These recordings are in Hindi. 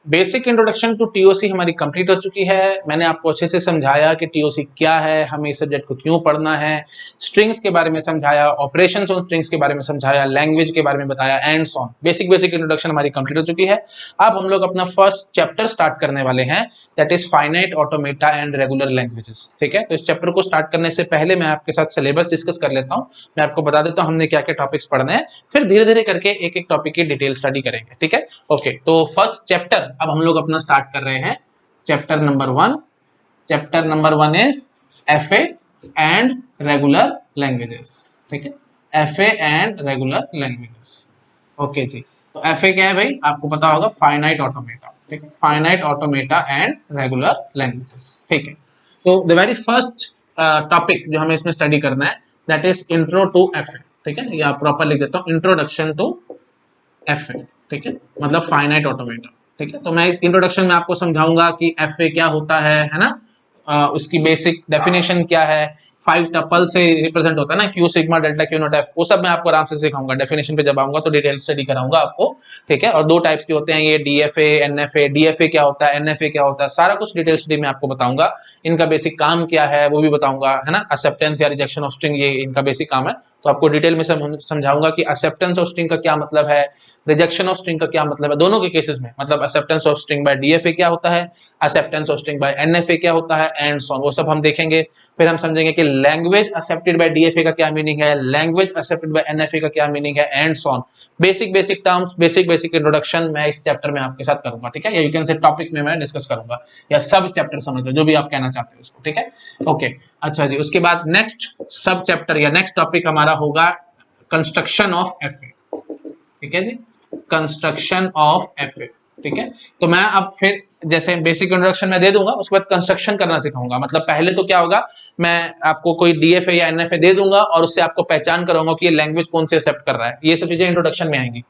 बेसिक इंट्रोडक्शन टू टीओसी हमारी कंप्लीट हो चुकी है। मैंने आपको अच्छे से समझाया कि टीओसी क्या है, हमें इस सब्जेक्ट को क्यों पढ़ना है, स्ट्रिंग्स के बारे में समझाया, ऑपरेशंस ऑन स्ट्रिंग्स के बारे में समझाया, लैंग्वेज के बारे में बताया and so on. Basic introduction हमारी कंप्लीट हो चुकी है। अब हम लोग अपना फर्स्ट चैप्टर स्टार्ट करने वाले हैं, that is finite automata and regular languages. ठीक है, तो इस चैप्टर को स्टार्ट करने से पहले मैं आपके साथ सिलेबस डिस्कस कर लेता हूँ। मैं आपको बता देता हूँ हमने क्या क्या टॉपिक्स पढ़ने हैं, फिर धीरे धीरे करके एक एक टॉपिक की डिटेल स्टडी करेंगे। ठीक है, ओके। तो फर्स्ट चैप्टर अब हम लोग अपना स्टार्ट कर रहे हैं, chapter number 1। Chapter number 1 is FA and regular languages. ठीक है, FA and regular languages. Okay जी, तो एफए क्या है भाई, आपको पता होगा, फाइनाइट ऑटोमेटा। ठीक है, finite automata and regular languages. ठीक है, तो द वेरी फर्स्ट टॉपिक जो हमें इसमें स्टडी करना है, that is intro to FA. ठीक है, ये आप प्रॉपर लिख देता हूँ, इंट्रोडक्शन टू एफए। ठीक है, मतलब फाइनाइट ऑटोमेटा। ठीक है, तो मैं इस इंट्रोडक्शन में आपको समझाऊंगा कि एफए क्या होता है ना, उसकी बेसिक डेफिनेशन क्या है, 5 टपल से रिप्रेजेंट होता है ना, Q sigma delta Q not F, वो सब मैं आपको आराम से सिखाऊंगा। डेफिनेशन पे जब आऊंगा तो डिटेल स्टडी कराऊंगा आपको। ठीक है, और 2 टाइप्स के होते हैं ये, डीएफए एनएफए। डीएफए क्या होता है, एनएफए क्या होता है, सारा कुछ डिटेल स्टडी में आपको बताऊंगा। इनका बेसिक काम क्या है वो भी बताऊंगा, है ना। एक्सेप्टेंस या रिजेक्शन ऑफ स्ट्रिंग, ये इनका बेसिक काम है, तो आपको डिटेल में समझाऊंगा कि एक्सेप्टेंस ऑफ स्ट्रिंग का क्या मतलब है, रिजेक्शन ऑफ स्ट्रिंग का क्या मतलब है, दोनों के केसेस में। मतलब acceptance of string by DFA क्या होता है, acceptance of string by NFA क्या होता है, एंड सो ऑन, वो सब हम देखेंगे। फिर हम समझेंगे कि लैंग्वेज एक्सेप्टेड बाय डीएफए का क्या मीनिंग है, लैंग्वेज एक्सेप्टेड बाय एनएफए का क्या मीनिंग है, and so on. Basic terms, basic introduction मैं इस चैप्टर में आपके साथ करूंगा। ठीक है, या यू कैन से टॉपिक में मैं डिस्कस करूंगा, या सब चैप्टर समझ लो, जो भी आप कहना चाहते हो उसको। ठीक है, ओके। अच्छा जी, उसके बाद नेक्स्ट सब चैप्टर या नेक्स्ट टॉपिक हमारा होगा कंस्ट्रक्शन ऑफ एफए। ठीक है जी, कंस्ट्रक्शन ऑफ एफए। ठीक है, तो मैं अब फिर जैसे बेसिक इंट्रोडक्शन में दे दूंगा, उसके बाद कंस्ट्रक्शन करना सिखाऊंगा। मतलब पहले तो क्या होगा, मैं आपको कोई डीएफए या एनएफए दे दूंगा और उससे आपको पहचान कराऊंगा कि ये लैंग्वेज कौन से एक्सेप्ट कर रहा है। ये सब चीजें इंट्रोडक्शन में आएंगी।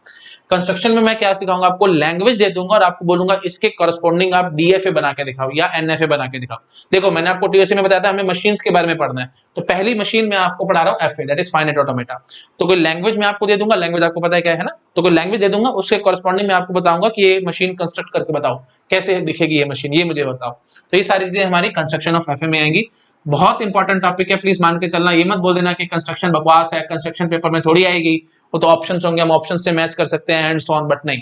कंस्ट्रक्शन में मैं क्या सिखाऊंगा, आपको लैंग्वेज दे दूंगा और आपको बोलूंगा इसके करस्पॉन्डिंग आप डीएफए बना के दिखाओ या एनएफए बना के दिखाओ। देखो, मैंने आपको टीओसी में बताया था हमें मशीन्स के बारे में पढ़ना है, तो पहली मशीन में आपको पढ़ा रहा हूँ FA, that is finite automata. तो कोई लैंग्वेज में आपको दे दूंगा, लैंग्वेज आपको पता है क्या है ना, तो कोई लैंग्वेज दे दूंगा, उसके करस्पॉन्डिंग में आपको बताऊंगा कि ये मशीन कंस्ट्रक्ट करके बताओ कैसे दिखेगी ये मशीन, ये मुझे बताओ। तो ये सारी चीजें हमारी कंस्ट्रक्शन ऑफ एफए में आएंगी। बहुत इंपॉर्टेंट टॉपिक है, प्लीज मान के चलना। ये मत बोल देना कि कंस्ट्रक्शन बकवास है, कंस्ट्रक्शन पेपर में थोड़ी आएगी, वो तो ऑप्शंस होंगे, हम ऑप्शन से मैच कर सकते हैं एंड सो ऑन, बट नहीं,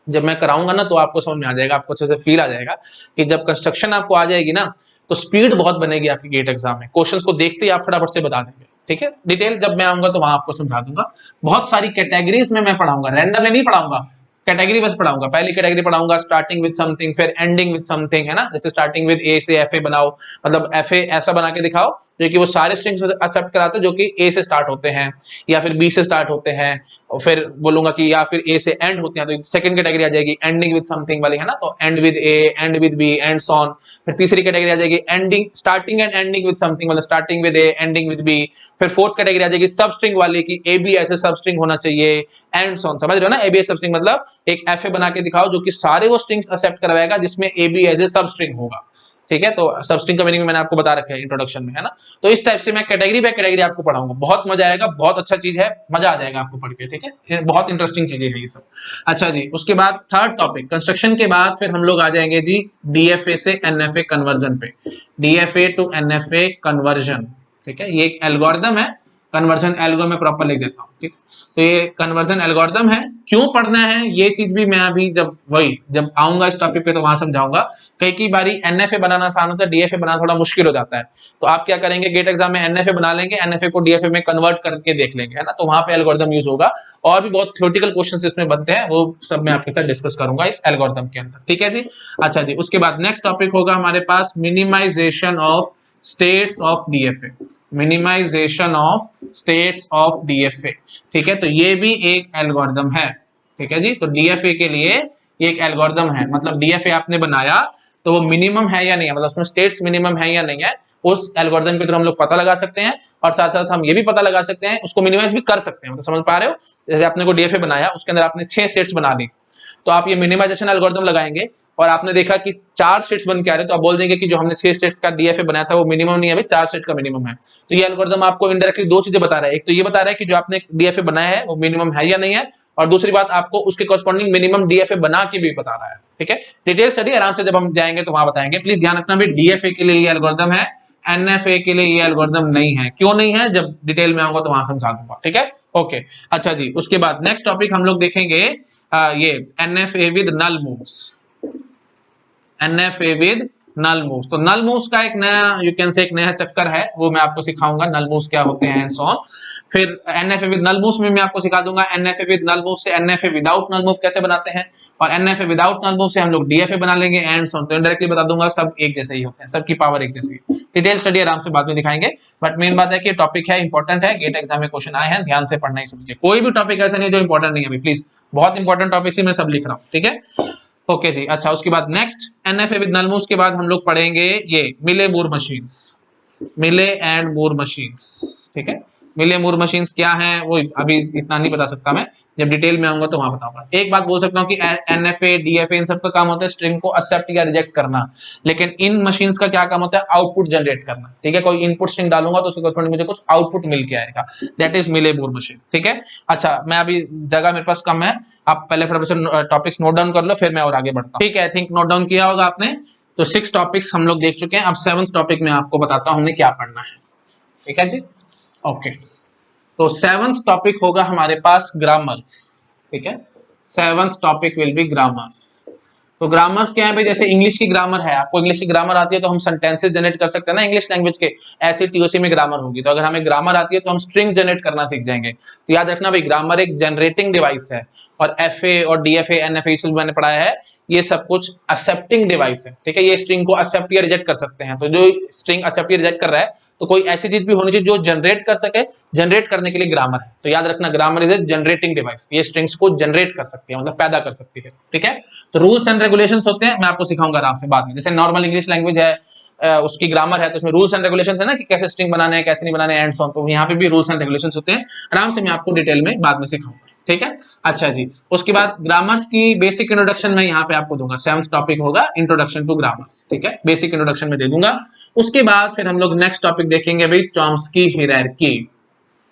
जब मैं कराऊंगा ना तो आपको समझ में आ जाएगा, आपको अच्छे से फील आ जाएगा कि जब कंस्ट्रक्शन आपको आ जाएगी ना तो स्पीड बहुत बनेगी आपकी गेट एग्जाम में, क्वेश्चंस को देखते ही आप फटाफट से बता देंगे। ठीक है, डिटेल जब मैं आऊंगा तो वहां आपको समझा दूंगा। बहुत सारी कैटेगरीज में मैं पढ़ाऊंगा, रैंडमली नहीं पढ़ाऊंगा, कैटेगरी बस पढ़ाऊंगा। पहली कैटेगरी पढ़ाऊंगा स्टार्टिंग विद समथिंग, फिर एंडिंग विद समथिंग, है ना। जैसे स्टार्टिंग विद ए से एफए बनाओ, मतलब एफए ऐसा बना के दिखाओ जो कि वो सारे स्ट्रिंग्स एक्सेप्ट कराते हैं जो कि ए से स्टार्ट होते हैं या फिर बी से स्टार्ट होते हैं, और फिर बोलूंगा कि या फिर ए से एंड होते हैं, तो सेकंड कैटेगरी आ जाएगी एंडिंग विद समथिंग वाली, है ना। तो end with A, end with B, and so on. फिर तीसरी कैटेगरी आ जाएगी ending, starting and ending with something, मतलब starting with A, ending with B. फिर फोर्थ कैटेगरी आ जाएगी सब स्ट्रिंग वाली की ए बी ऐसे सब स्ट्रिंग होना चाहिए, एंड सो ऑन। समझ रहे हो ना, ए बी सब स्ट्रिंग मतलब एक एफए बना के दिखाओ जो कि सारे वो स्ट्रिंग्स एक्सेप्ट करवाएगा जिसमें ए बी एज ए सब स्ट्रिंग होगा। ठीक है, तो सब स्ट्रिंग का मीनिंग मैंने आपको बता रखा है इंट्रोडक्शन में, है ना। तो इस टाइप से मैं कैटेगरी बाय कैटेगरी आपको पढ़ाऊंगा, बहुत मजा आएगा, बहुत अच्छा चीज है, मजा आ जाएगा आपको पढ़ के। ठीक है, ये बहुत इंटरेस्टिंग चीजें हैं ये सब। अच्छा जी, उसके बाद थर्ड टॉपिक कंस्ट्रक्शन के बाद फिर हम लोग आ जाएंगे जी डीएफए से एनएफए कन्वर्जन पे, डीएफए टू एनएफए कन्वर्जन। ठीक है, ये एक एल्गोरिथम है, कन्वर्जन एल्गो में प्रॉपर लिख देता हूँ। ठीक, तो ये कन्वर्जन एल्गोरिथम है। क्यों पढ़ना है ये चीज भी मैं अभी जब आऊंगा इस टॉपिक पे तो वहां समझाऊंगा। कई बारी एनएफए बनाना आसान होता है, डीएफए बनाना थोड़ा मुश्किल हो जाता है, तो आप क्या करेंगे, गेट एग्जाम में एनएफए बना लेंगे, एनएफए को डीएफए में कन्वर्ट करके देख लेंगे, है ना। तो वहां पे एल्गोरिथम यूज होगा, और भी बहुत थ्योरेटिकल क्वेश्चंस इसमें बनते हैं, वो सब मैं आपके साथ डिस्कस करूंगा इस एल्गोरिथम के अंदर। ठीक है जी, अच्छा जी, उसके बाद नेक्स्ट टॉपिक होगा हमारे पास minimization of states of DFA, minimization of states of DFA. ठीक है, तो ये भी एक एल्गोरिथम है। ठीक है जी, तो डीएफए के लिए ये एक एल्गोरिथम है, मतलब डीएफए आपने बनाया तो वो मिनिमम है या नहीं है, मतलब उसमें स्टेट्स मिनिमम है या नहीं है, उस एल्गोरिथम के थ्रू हम लोग पता लगा सकते हैं। और साथ साथ हम ये भी पता लगा सकते हैं, उसको मिनिमाइज भी कर सकते हैं। मतलब समझ पा रहे हो, जैसे आपने को डीएफए बनाया, उसके अंदर आपने 6 स्टेट्स बना ली, तो आप ये मिनिमाइजेशन एल्गोरिथम लगाएंगे और आपने देखा कि 4 स्टेट्स बन के आ रहे, तो आप बोल देंगे कि जो हमने 6 स्टेट्स का डीएफए बनाया था वो मिनिमम नहीं है भाई, 4 स्टेट का मिनिमम है। तो ये एल्गोरिथम आपको इनडायरेक्टली 2 चीजें बता रहा है, एक तो ये बता रहा है कि जो आपने डीएफए बनाया है वो मिनिमम है या नहीं है, और दूसरी बात आपको उसके कॉरस्पॉन्डिंग मिनिमम डीएफए बना के भी बता रहा है। ठीक है, डिटेल स्टडी आराम से जब हम जाएंगे तो वहां बताएंगे। प्लीज ध्यान रखना भाई, डीएफए के लिए ये एल्गोरिथम है, एनएफए के लिए ये एल्गोरिथम नहीं है। क्यों नहीं है, जब डिटेल में आऊंगा तो वहां समझा दूंगा। ठीक है, ओके। अच्छा जी, उसके बाद नेक्स्ट टॉपिक हम लोग देखेंगे ये NFA with null moves. NFA with null moves, तो नल मूव्स का एक नया यू कैन से एक नया चक्कर है, वो मैं आपको सिखाऊंगा नल मूव्स क्या होते हैं एंड सो ऑन। फिर एनएफए विद नल मूव्स में मैं आपको सिखा दूंगा एनएफए विद नल मूव से एनएफए विदाउट नल मूव कैसे बनाते हैं, और एनएफए विदाउट नल मूव से हम लोग डीएफए बना लेंगे एंड सो ऑन। तो इनडायरेक्टली बता दूंगा सब एक जैसे ही होते हैं, सबकी पावर एक जैसी है। डिटेल स्टडी आराम से बाद में दिखाएंगे, बट मेन बात है कि टॉपिक है इंपॉर्टेंट है, गेट एग्जाम में क्वेश्चन आए हैं, ध्यान से पढ़ना ही समझिए। कोई भी टॉपिक ऐसा नहीं जो इंपॉर्टेंट नहीं है अभी, प्लीज बहुत इंपॉर्टेंट टॉपिक से मैं सब लिख रहा हूँ। ठीक है, ओके जी। अच्छा, उसके बाद next NFA with null moves के बाद हम लोग पढ़ेंगे ये Mealy Moore machines, Mealy and Moore machines. ठीक है, मिले मूर मशीन्स क्या हैं वो अभी इतना नहीं बता सकता मैं, जब डिटेल में आऊंगा तो वहां बताऊंगा। एक बात बोल सकता हूँ कि एनएफए डीएफए इन सब का काम होता है स्ट्रिंग को एक्सेप्ट या रिजेक्ट करना, लेकिन इन मशीन्स का क्या काम होता है, आउटपुट जनरेट करना। ठीक है, कोई इनपुट स्ट्रिंग डालूंगा तो उसके कॉरस्पॉन्डिंग मुझे कुछ आउटपुट मिल के आएगा, दैट इज मिले मूर मशीन। ठीक है, अच्छा मैं अभी जगह मेरे पास कम है, आप पहले फटाफट टॉपिक्स नोट डाउन कर लो, फिर मैं और आगे बढ़ता हूँ। ठीक है, आई थिंक नोट डाउन किया होगा आपने। तो 6 टॉपिक्स हम लोग देख चुके हैं, अब 7th टॉपिक में आपको बताता हूँ हमने क्या पढ़ना है। ठीक है जी, ओके। तो 7th टॉपिक होगा हमारे पास ग्रामर्स। ठीक है, 7th topic will B grammars. तो ग्रामर्स क्या है भाई, जैसे इंग्लिश की ग्रामर है, आपको इंग्लिश की ग्रामर आती है तो हम सेंटेंसेस जनरेट कर सकते हैं ना इंग्लिश लैंग्वेज के, ऐसे टीओसी में ग्रामर होगी। तो अगर हमें ग्रामर आती है तो हम स्ट्रिंग जनरेट करना सीख जाएंगे। तो याद रखना भाई, ग्रामर एक जनरेटिंग डिवाइस है, और एफए और डीएफए एनएफए मैंने पढ़ाया है, ये सब कुछ एक्सेप्टिंग डिवाइस है। ठीक है, ये स्ट्रिंग को एक्सेप्ट या रिजेक्ट कर सकते हैं। तो जो स्ट्रिंग एक्सेप्ट या रिजेक्ट कर रहा है, तो कोई ऐसी चीज भी होनी चाहिए जो जनरेट कर सके, जनरेट करने के लिए ग्रामर है। तो याद रखना, grammar is a generating device, ये स्ट्रिंग्स को जनरेट कर सकती है, मतलब पैदा कर सकती है। ठीक है, तो रूल्स एंड रेगुलेशंस होते हैं, मैं आपको सिखाऊंगा आराम से बाद में। जैसे नॉर्मल इंग्लिश लैंग्वेज है, उसकी ग्रामर है, तो उसमें रूल्स एंड रेगुलेशंस है ना, कि कैसे स्ट्रिंग बनाने हैं कैसे नहीं बनाने एंड सो ऑन। तो यहाँ पे भी रूल्स एंड रेगुलेशंस होते हैं, आराम से मैं आपको डिटेल में बाद में सिखाऊंगा। ठीक है, अच्छा जी। उसके बाद ग्रामर्स की बेसिक इंट्रोडक्शन मैं यहाँ पे आपको दूंगा, 7th टॉपिक होगा इंट्रोडक्शन टू ग्रामर्स। ठीक है, बेसिक इंट्रोडक्शन में दे दूंगा। उसके बाद फिर हम लोग नेक्स्ट टॉपिक देखेंगे भाई, चॉम्स्की हायरार्की।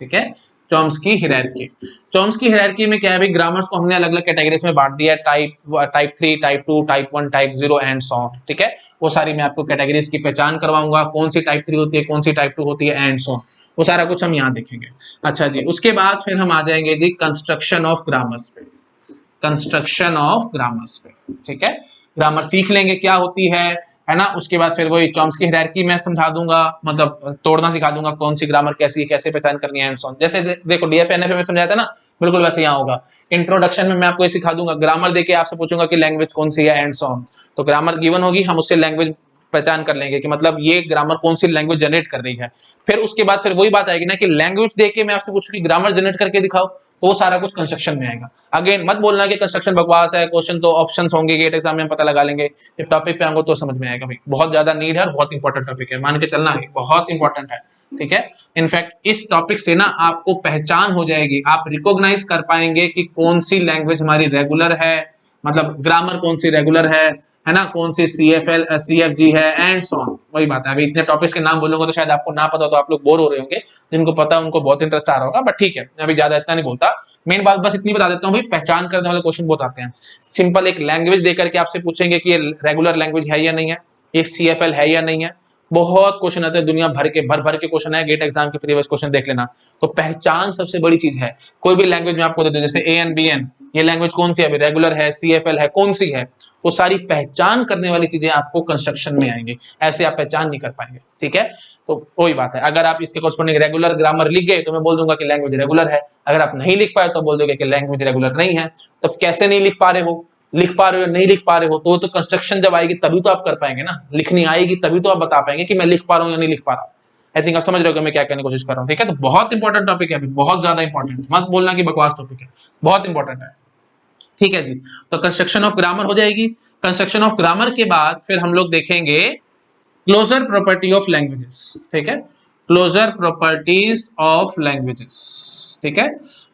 ठीक है, चॉम्स्की हायरार्की। चॉम्स्की हायरार्की में क्या है भाई, ग्रामर्स को हमने अलग अलग कैटेगरीज में बांट दिया है, type 3, type 2, type 1, type 0 and so on. ठीक है, वो सारी मैं आपको कैटेगरीज की पहचान करवाऊंगा, कौन सी टाइप 3 होती है, कौन सी टाइप 2 होती है एंड सो ऑन, वो सारा कुछ हम यहाँ देखेंगे। अच्छा जी, उसके बाद फिर हम आ जाएंगे जी कंस्ट्रक्शन ऑफ ग्रामर्स पे, कंस्ट्रक्शन ऑफ ग्रामर्स पे। ठीक है, ग्रामर सीख लेंगे क्या होती है ना। उसके बाद फिर वही चॉम्स्की हायरार्की मैं समझा दूंगा, मतलब तोड़ना सिखा दूंगा, कौन सी ग्रामर कैसी है, कैसे पहचान करनी है एंड सो ऑन। जैसे देखो डीएफए एनएफए में समझाया था ना, बिल्कुल वैसे यहाँ होगा। इंट्रोडक्शन में मैं आपको ये सिखा दूंगा, ग्रामर देके आपसे पूछूंगा कि लैंग्वेज कौन सी है एंड सो ऑन। तो ग्रामर गिवन होगी, हम उससे लैंग्वेज पहचान कर लेंगे कि मतलब ये ग्रामर कौन सी लैंग्वेज जनरेट कर रही है। फिर उसके बाद फिर वही बात आएगी ना कि लैंग्वेज देके मैं आपसे पूछूं कि ग्रामर जनरेट करके दिखाओ, तो वो सारा कुछ कंस्ट्रक्शन में आएगा। अगेन मत बोलना कि कंस्ट्रक्शन बकवास है, क्वेश्चन तो ऑप्शंस होंगे, गेट एग्जाम में हम पता लगा लेंगे। जब टॉपिक पे आऊंगा तो समझ में आएगा भाई, बहुत ज्यादा नीड है और बहुत इंपॉर्टेंट टॉपिक है, मान के चलना है, बहुत इंपॉर्टेंट है। ठीक है, इनफैक्ट इस टॉपिक से ना आपको पहचान हो जाएगी, आप रिकॉग्नाइज कर पाएंगे कि कौन सी लैंग्वेज हमारी रेगुलर है, मतलब ग्रामर कौन सी रेगुलर है ना, कौन सी सीएफएल सीएफजी है एंड सो ऑन। वही बात है, अभी इतने टॉपिक्स के नाम बोलूंगा तो शायद आपको ना पता, तो आप लोग बोर हो रहे होंगे, जिनको पता उनको बहुत इंटरेस्ट आ रहा होगा, बट ठीक है, अभी ज्यादा इतना नहीं बोलता। मेन बात बस इतनी बता देता हूँ भाई, पहचान करने वाले क्वेश्चन बहुत आते हैं। सिंपल एक लैंग्वेज देकर के आपसे पूछेंगे कि ये रेगुलर लैंग्वेज है या नहीं है, ये सीएफएल है या नहीं है, बहुत क्वेश्चन आते हैं, दुनिया भर के क्वेश्चन है, गेट एग्जाम के प्रीवियस क्वेश्चन देख लेना। तो पहचान सबसे बड़ी चीज है, कोई भी लैंग्वेज में आपको दे दो, जैसे एएन बीएन, ये लैंग्वेज कौन सी है अभी, रेगुलर है, सीएफएल है, कौन सी है, वो सारी पहचान करने वाली चीजें आपको कंस्ट्रक्शन में आएंगे, ऐसे आप पहचान नहीं कर पाएंगे। ठीक है, तो वही बात है, अगर आप इसके कॉरस्पॉन्डिंग रेगुलर ग्रामर लिख गए तो मैं बोल दूंगा कि लैंग्वेज रेगुलर है, अगर आप नहीं लिख पाए तो बोल दोगे कि लैंग्वेज रेगुलर नहीं है। तो कैसे नहीं लिख पा रहे हो, लिख पा रहे हो या नहीं लिख पा रहे हो, तो कंस्ट्रक्शन जब आएगी तभी तो आप कर पाएंगे ना, लिखनी आएगी तभी तो आप बता पाएंगे कि मैं लिख पा रहा हूँ या नहीं लिख पा रहा हूँ। आई थिंक आप समझ रहे हो मैं क्या कहने की कोशिश कर रहा हूँ। ठीक है, तो बहुत इंपॉर्टेंट टॉपिक है, बहुत ज्यादा इंपॉर्टेंट, मत बोलना कि बकवास टॉपिक है, बहुत इंपॉर्टेंट है। ठीक है जी, तो कंस्ट्रक्शन ऑफ ग्रामर हो जाएगी। कंस्ट्रक्शन ऑफ ग्रामर के बाद फिर हम लोग देखेंगे क्लोजर प्रॉपर्टी ऑफ लैंग्वेजेस। ठीक है, क्लोजर प्रॉपर्टीज ऑफ लैंग्वेजेस। ठीक है,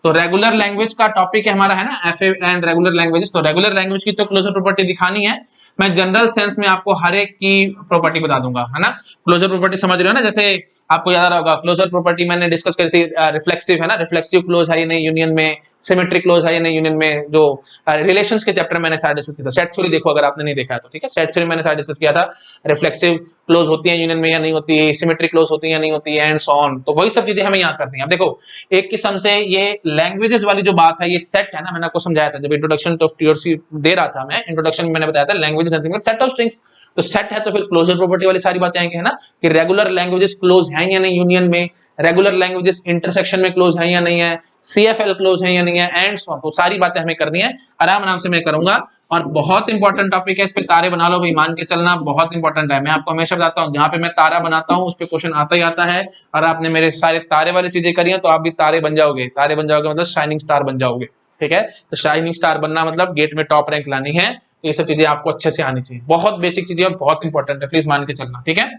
तो रेगुलर लैंग्वेज का टॉपिक है हमारा, है ना, एफए एंड रेगुलर लैंग्वेजेस। तो रेगुलर लैंग्वेज की तो क्लोजर प्रॉपर्टी दिखानी है, मैं जनरल सेंस में आपको हर एक की प्रॉपर्टी बता दूंगा, है ना। क्लोजर प्रॉपर्टी समझ रहे हो ना, जैसे आपको याद होगा क्लोजर प्रॉपर्टी मैंने डिस्कस करी थी, रिफ्लेक्सिव, है ना, रिफ्लेक्सिव क्लोज है या नहीं यूनियन में, सिमेट्रिक क्लोज है या नहीं यूनियन में, जो रिलेशंस के चैप्टर मैंने सारा डिस्कस किया था। सेट थ्योरी देखो अगर आपने नहीं देखा है तो, ठीक है, सेट थ्योरी मैंने सारा डिस्कस किया था, रिफ्लेक्सिव क्लोज होती है यूनियन में या नहीं होती है, सिमेट्रिक क्लोज होती है या नहीं होती है, एंड सो ऑन। तो वही सब चीजें हमें याद करती हैं। अब देखो एक किस्म से ये लैंग्वेजेस वाली जो बात है, ये सेट है ना, मैंने आपको समझाया था जब इंट्रोडक्शन ऑफ टीओसी दे रहा था, मैं इंट्रोडक्शन में मैंने बताया था language nothing but set of strings. तो सेट है तो फिर क्लोजर प्रॉपर्टी वाली सारी बातें आएंगी, है ना, कि रेगुलर लैंग्वेजेस क्लोज हैं या नहीं यूनियन में, रेगुलर लैंग्वेजेस इंटरसेक्शन में क्लोज हैं या नहीं है, सीएफएल क्लोज है या नहीं है, एंड सो ऑन। तो सारी बातें हमें करनी है, आराम आराम से मैं करूंगा। और बहुत इंपॉर्टेंट टॉपिक है, इस पे तारे बना लो भाई, मान के चलना बहुत इंपॉर्टेंट है। मैं आपको हमेशा बताता हूं जहां पे मैं तारा बनाता हूं उस पे क्वेश्चन आता ही आता है, और आपने मेरे सारे तारे वाली चीजें करी हैं तो आप भी तारे बन जाओगे। तारे बन जाओगे मतलब शाइनिंग स्टार बन जाओगे, ठीक है। तो शाइनिंग स्टार बनना मतलब गेट में टॉप रैंक लानी है, तो ये सब चीजें आपको अच्छे से आनी चाहिए, बहुत बेसिक चीजें और बहुत इंपॉर्टेंट है, प्लीज मान के चलना, ठीक है।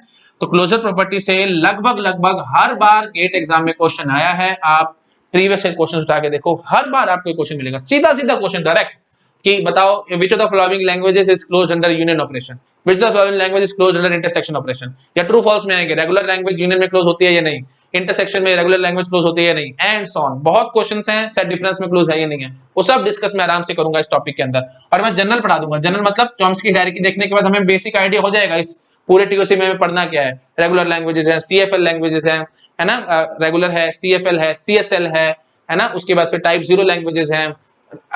तो क्लोजर प्रॉपर्टी से लगभग लगभग हर बार गेट एग्जाम में क्वेश्चन आया है, आप प्रीवियस क्वेश्चन उठा के देखो, हर बार आपको क्वेश्चन मिलेगा, सीधा सीधा क्वेश्चन डायरेक्ट, कि बताओ which of the following languages is closed under union operation, which of the following language is closed under intersection operation, या ट्रू फॉल्स में आएंगे, रेगुलर लैंग्वेज यूनियन में क्लोज होती है या नहीं, इंटरसेक्शन में रेगुलर लैंग्वेज क्लोज होती है या नहीं, एंड सो ऑन। बहुत क्वेश्चंस हैं, सेट डिफरेंस में क्लोज है या नहीं है, वो सब डिस्कस मैं आराम से करूंगा इस टॉपिक के अंदर। और मैं जनरल पढ़ा दूंगा, जनरल मतलब चॉम्स्की डायरी की देखने के बाद हमें बेसिक आइडिया हो जाएगा इस पूरे टीओसी में पढ़ना क्या है। रेगुलर लैंग्वेजेस हैं, सीएफएल लैंग्वेजेस हैं, है ना, रेगुलर है, सीएफएल है, सीएसएल है ना, उसके बाद फिर टाइप 0 लैंग्वेजेस हैं,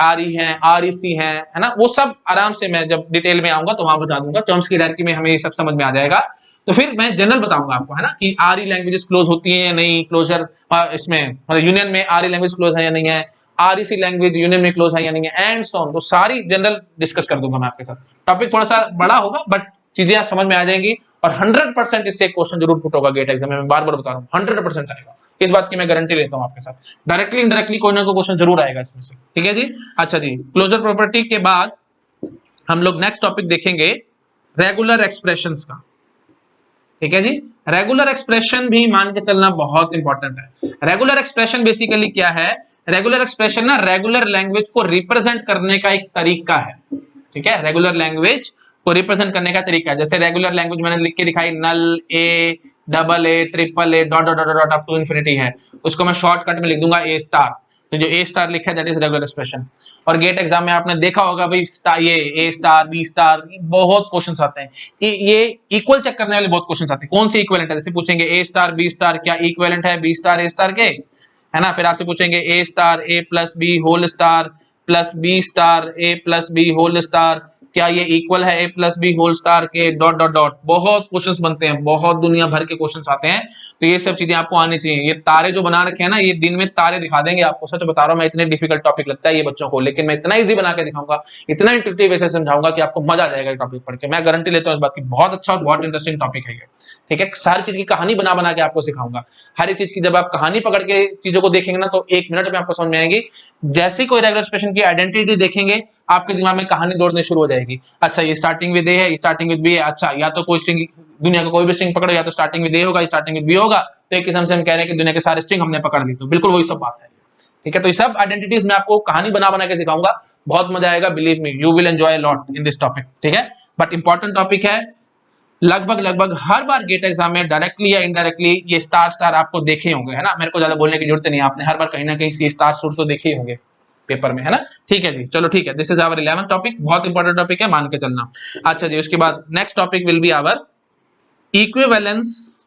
आरई है, आरईसी है ना, वो सब आराम से मैं जब डिटेल में आऊंगा तो वहां बता दूंगा। चॉम्स्की हायरार्की में हमें ये सब समझ में आ जाएगा। तो फिर मैं जनरल बताऊंगा आपको, है ना, कि आरई लैंग्वेजेस क्लोज होती है या नहीं, क्लोजर इसमें मतलब यूनियन में आरई लैंग्वेज क्लोज है या नहीं है, आरईसी लैंग्वेज यूनियन में क्लोज है या नहीं है, एंड सो ऑन। तो सारी जनरल डिस्कस कर दूंगा मैं आपके साथ। टॉपिक थोड़ा सा बड़ा होगा बट चीजें समझ में आ जाएंगी, और 100% इससे क्वेश्चन जरूर पुट होगा गेट एग्जाम में, मैं बार बार बता रहा हूँ 100% आएगा, इस बात की मैं गारंटी लेता हूं आपके साथ। डायरेक्टली इनडायरेक्टली कोई ना कोई क्वेश्चन जरूर आएगा इसमें से, ठीक है जी। अच्छा जी, क्लोजर प्रॉपर्टी के बाद हम लोग नेक्स्ट टॉपिक देखेंगे रेगुलर एक्सप्रेशंस का, ठीक है जी। रेगुलर एक्सप्रेशन भी मान के चलना बहुत इंपॉर्टेंट है। रेगुलर एक्सप्रेशन बेसिकली क्या है, रेगुलर एक्सप्रेशन ना रेगुलर लैंग्वेज को रिप्रेजेंट करने का एक तरीका है, ठीक है, रेगुलर लैंग्वेज को रिप्रेजेंट करने का तरीका है। जैसे रेगुलर लैंग्वेज मैंने लिख के दिखाई, null, A, double A, triple A, dot dot dot up to infinity है, उसको मैं शॉर्टकट में लिख दूंगा ए स्टार। तो जो ए स्टार लिखा है दैट इज रेगुलर एक्सप्रेशन। और गेट एग्जाम में आपने देखा होगा भाई स्टार, ये ए स्टार, बी स्टार, बहुत क्वेश्चंस आते हैं, ये इक्वल चेक करने वाले बहुत क्वेश्चंस आते हैं, कौन सी इक्विवेलेंट है। जैसे पूछेंगे ए स्टार बी स्टार क्या इक्विवेलेंट है बी स्टार ए स्टार के, है ना। फिर आपसे पूछेंगे A star A plus B whole star plus B star A plus B whole star, क्या ये इक्वल है A plus B whole star के, डॉट डॉट डॉट। बहुत क्वेश्चंस बनते हैं, बहुत दुनिया भर के क्वेश्चंस आते हैं, तो ये सब चीजें आपको आनी चाहिए। ये तारे जो बना रखे हैं ना, ये दिन में तारे दिखा देंगे आपको, सच बता रहा हूं मैं। इतने डिफिकल्ट टॉपिक लगता है ये बच्चों को, लेकिन मैं इतना इजी बना के दिखाऊंगा, इतना इंट्यूटिव वैसे समझाऊंगा कि आपको मजा आ जाएगा टॉपिक पढ़ के, मैं गारंटी लेता हूं इस बात की। बहुत अच्छा और बहुत इंटरेस्टिंग टॉपिक है ये, ठीक है। सारी चीज की कहानी बना बना के आपको सिखाऊंगा, हर एक चीज की जब आप कहानी पकड़ के चीजों को देखेंगे ना, तो 1 मिनट में आपको समझ में आएगी। जैसे कोई रेगुलर एक्सप्रेशन की आइडेंटिटी देखेंगे, आपके दिमाग में कहानी दौड़नी शुरू हो जाएगी। अच्छा ये स्टार्टिंग विद ए है, स्टार्टिंग विद बी है, अच्छा या तो कोई स्ट्रिंग, दुनिया का कोई भी स्ट्रिंग पकड़ो, या तो स्टार्टिंग विद ए होगा, स्टार्टिंग विद बी होगा। तो एक किस्म से हम कह रहे हैं कि दुनिया के सारे स्ट्रिंग हमने पकड़ ली, तो बिल्कुल वही सब बात है, ठीक है। तो ये सब आइडेंटिटीज मैं आपको कहानी बना बना के सिखाऊंगा, बहुत मजा आएगा, believe me you will enjoy lot in this topic, ठीक है। बट इंपॉर्टेंट टॉपिक है, लगभग लगभग हर बार गेट एग्जाम में डायरेक्टली या इनडायरेक्टली ये स्टार स्टार आपको देखे होंगे, है ना। मेरे को ज्यादा बोलने की जरूरत नहीं, आपने हर बार कहीं ना कहीं ये स्टार सूट तो देखे ही होंगे पेपर में, है ना। ठीक है जी, चलो ठीक है, this is our 11th topic, बहुत इंपॉर्टेंट टॉपिक है, मान के चलना। अच्छा जी, उसके बाद next topic will be our equivalence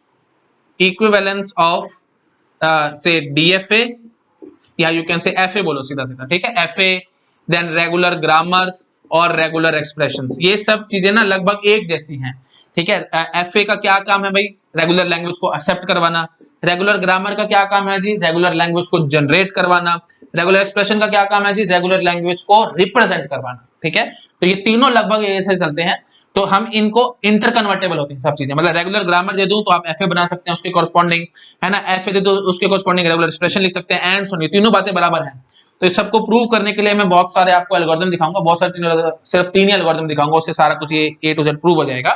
of say DFA, या यू कैन से एफए बोलो सीधा सीधा, ठीक है। एफए, देन रेगुलर ग्रामर्स और रेगुलर एक्सप्रेशंस, ये सब चीजें ना लगभग एक जैसी हैं, ठीक है। एफए का क्या काम है भाई, रेगुलर लैंग्वेज को एक्सेप्ट करवाना। रेगुलर ग्रामर का क्या काम है जी, रेगुलर लैंग्वेज को जनरेट करवाना। रेगुलर एक्सप्रेशन का क्या काम है जी, रेगुलर लैंग्वेज को रिप्रेजेंट करवाना, ठीक है। तो ये तीनों लगभग ऐसे चलते हैं, तो हम इनको इंटर कन्वर्टेबल होती हैं सब चीजें। मतलब रेगुलर ग्रामर दे दूं तो आप एफए बना सकते हैं उसके कॉरस्पॉन्डिंग, है ना, एफए दे दो उसके कॉरस्पॉन्डिंग रेगुलर एक्सप्रेशन लिख सकते हैं, एंड सुनिए तीनों बातें बराबर हैं। तो इस सबको प्रूव करने के लिए मैं बहुत सारे आपको एल्गोरिथम दिखाऊंगा, बहुत सारे सिर्फ 3 ही एल्गोरिथम दिखाऊंगा, उससे सारा कुछ ये A to Z प्रूव हो जाएगा,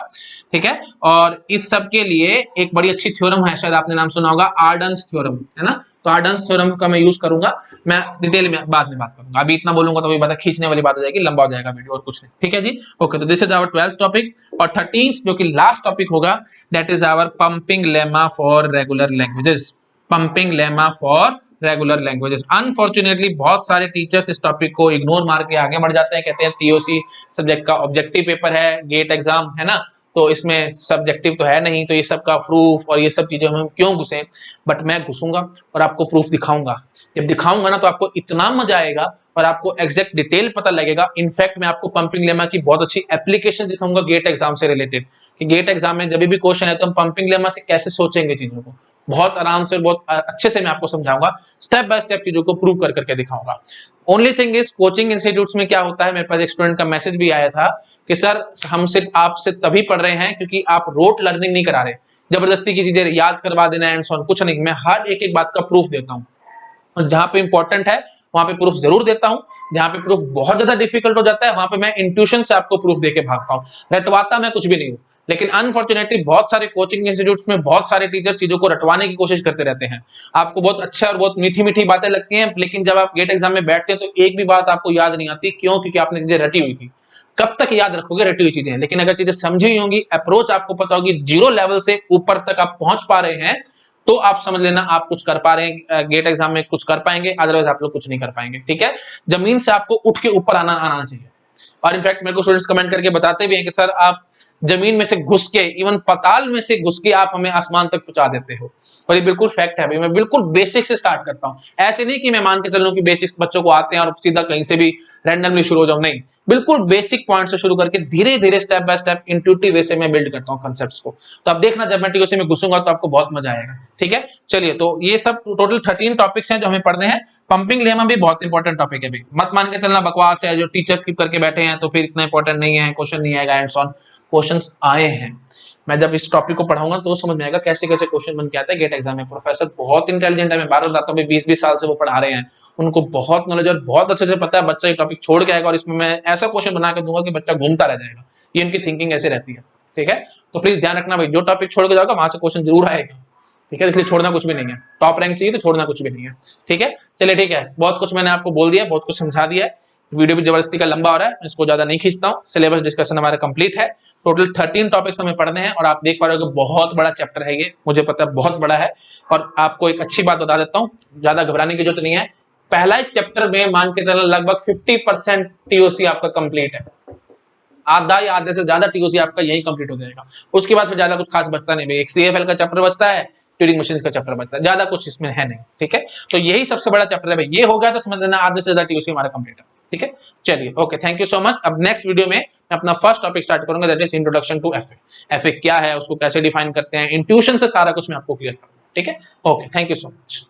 ठीक है। और इस सब के लिए एक बड़ी अच्छी थ्योरम है, शायद आपने नाम सुना होगा, आर्डन्स थ्योरम, है ना। तो आर्डन्स थ्योरम का मैं यूज करूंगा, मैं डिटेल में बाद में बात करूंगा, अभी इतना बोलूंगा तो अभी बात खींचने वाली बात हो जाएगी, लंबा हो जाएगा वीडियो, और कुछ नहीं, ठीक है जी। ओके, तो this is our 12th topic. और 13th जो कि लास्ट टॉपिक होगा, that is our pumping lemma for regular languages. Pumping lemma for regular languages. Unfortunately बहुत सारे टीचर्स इस टॉपिक को इग्नोर मार के आगे बढ़ जाते हैं, कहते हैं टीओसी सब्जेक्ट का ऑब्जेक्टिव पेपर है, गेट एग्जाम है ना, तो इसमें सब्जेक्टिव तो है नहीं, तो ये सब का प्रूफ और ये सब चीजें हम क्यों घुसे। बट मैं घुसूंगा और आपको प्रूफ दिखाऊंगा। जब दिखाऊंगा ना तो आपको इतना मजा आएगा और आपको एग्जैक्ट डिटेल पता लगेगा। इनफैक्ट मैं आपको पंपिंग लेमा की बहुत अच्छी एप्लीकेशन दिखाऊंगा गेट एग्जाम से रिलेटेड, कि गेट एग्जाम में जब भी क्वेश्चन है तो हम पंपिंग लेमा से कैसे सोचेंगे चीजों को, बहुत आराम से बहुत अच्छे से मैं आपको समझाऊंगा, स्टेप बाय स्टेप चीजों को प्रूव कर करके दिखाऊंगा। Only thing is coaching institutes में क्या होता है, मेरे पास एक स्टूडेंट का मैसेज भी आया था कि सर हम सिर्फ आपसे तभी पढ़ रहे हैं क्योंकि आप रोट लर्निंग नहीं करा रहे, जबरदस्ती की चीजें याद करवा देना एंड सो ऑन, कुछ नहीं। मैं हर एक एक बात का प्रूफ देता हूं, और जहां पे इंपॉर्टेंट है वहां पे प्रूफ जरूर देता हूं, जहां पे प्रूफ बहुत ज्यादा डिफिकल्ट हो जाता है वहां पे मैं इंट्यूशन से आपको प्रूफ देके भागता हूं। रटवाता मैं कुछ भी नहीं हूं, लेकिन अनफॉर्चुनेटली बहुत सारे कोचिंग इंस्टीट्यूट्स में बहुत सारे टीचर्स चीजों को रटवाने की कोशिश करते रहते हैं। आपको बहुत अच्छा और बहुत मीठी मीठी बातें लगती हैं, लेकिन जब आप गेट एग्जाम में बैठते हैं तो एक भी बात आपको याद नहीं आती। क्यों? क्योंकि आपने चीजें रटी हुई थी। कब तक याद रखोगे रटी हुई चीजें? लेकिन अगर चीजें समझी हुई होंगी, अप्रोच आपको पता होगी, जीरो लेवल से ऊपर तक आप पहुंच पा रहे हैं, तो आप समझ लेना आप कुछ कर पा रहे हैं, गेट एग्जाम में कुछ कर पाएंगे, अदरवाइज आप लोग कुछ नहीं कर पाएंगे, ठीक है। जमीन से आपको उठ के ऊपर आना चाहिए। और इनफैक्ट मेरे को स्टूडेंट्स कमेंट करके बताते भी हैं कि सर आप जमीन में से घुस के, इवन पाताल में से घुस के आप हमें आसमान तक पहुंचा देते हो। और ये बिल्कुल फैक्ट है भाई, मैं बिल्कुल बेसिक से स्टार्ट करता हूं। ऐसे नहीं कि मैं मान के चलूं कि बेसिक्स बच्चों को आते हैं और सीधा कहीं से भी रैंडमली शुरू हो जाऊं, नहीं, बिल्कुल बेसिक पॉइंट से शुरू करके धीरे धीरे स्टेप बाय स्टेप इंट्यूटिव वे से मैं बिल्ड करता हूं कांसेप्ट्स को। तो आप देखना जब मैं टीओसी में घुसूंगा तो आपको बहुत मजा आएगा, ठीक है। चलिए, तो ये सब टोटल 13 टॉपिक्स हैं जो हमें पढ़ने हैं। पंपिंग लेमा भी बहुत इंपॉर्टेंट टॉपिक है भाई, मत मान के चलना बकवास है, जो टीचर स्किप करके बैठे हैं तो फिर इतना इंपॉर्टेंट नहीं है, क्वेश्चन नहीं आएगा एंड सो ऑन। क्वेश्चंस आए हैं, मैं जब इस टॉपिक को पढ़ाऊंगा तो समझ में आएगा कैसे कैसे क्वेश्चन बन के आता है गेट एग्जाम में। प्रोफेसर बहुत इंटेलिजेंट है, मैं बार बार बताता हूँ, 20-20 साल से वो पढ़ा रहे हैं, उनको बहुत नॉलेज और बहुत अच्छे से पता है बच्चा ये टॉपिक छोड़ के आएगा और इसमें मैं ऐसा क्वेश्चन बना के दूंगा कि बच्चा घूमता रह जाएगा। ये उनकी थिंकिंग ऐसे रहती है, ठीक है। तो प्लीज ध्यान रखना भाई, जो टॉपिक छोड़ के जाओगे वहां से क्वेश्चन जरूर आएगा, ठीक है। इसलिए छोड़ना कुछ भी नहीं है, टॉप रैंक चाहिए तो छोड़ना कुछ भी नहीं है, ठीक है। चलिए ठीक है, बहुत कुछ मैंने आपको बोल दिया, बहुत कुछ समझा दिया है। वीडियो भी जबरदस्ती का लंबा हो रहा है, इसको ज्यादा नहीं खींचता हूं। सिलेबस डिस्कशन हमारा कंप्लीट है, टोटल 13 टॉपिक्स हमें पढ़ने हैं और आप देख पा रहे हो कि बहुत बड़ा चैप्टर है ये, मुझे पता है बहुत बड़ा है। और आपको एक अच्छी बात बता देता हूं, ज्यादा घबराने की जरूरत नहीं है। पहला ही चैप्टर में मान के चलो लगभग 50% टीओसी आपका कंप्लीट है, आधा या आधे से ज्यादा टीओसी आपका यही कंप्लीट हो जाएगा। उसके बाद फिर ज्यादा कुछ खास बचता नहीं, एक सीएफएल का चैप्टर बचता है, ट्यूरिंग मशीन का चैप्टर बचता है, ज्यादा कुछ इसमें है नहीं, ठीक है। तो यही सबसे बड़ा चैप्टर है भाई, ये हो गया तो समझ लेना आधे से ज्यादा टीओसी हमारा कंप्लीट है, ठीक है। चलिए okay, thank you so much. अब नेक्स्ट वीडियो में मैं अपना फर्स्ट टॉपिक स्टार्ट करूंगा, that is introduction to FA. FA क्या है, उसको कैसे डिफाइन करते हैं, इंट्यूशन से सारा कुछ मैं आपको क्लियर करूंगा, ठीक है। Okay, thank you so much.